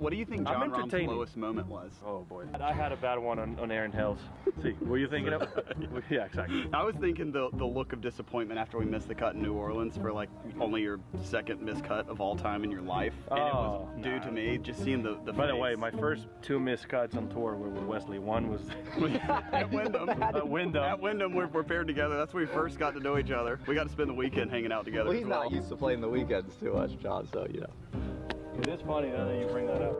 What do you think John Rahm's lowest moment was? Oh boy. I had a bad one on Aaron Hills. See, what were you thinking of? Yeah, exactly. I was thinking the look of disappointment after we missed the cut in New Orleans for like only your second missed cut of all time in your life. And it was due to me, just seeing the By the way, my first 2 missed cuts on tour were with Wesley. One was at Wyndham. At Wyndham, we're paired together. That's when we first got to know each other. We got to spend the weekend hanging out together. Well, he's not used to playing the weekends too much, John, so you know. It is funny now that you bring that up.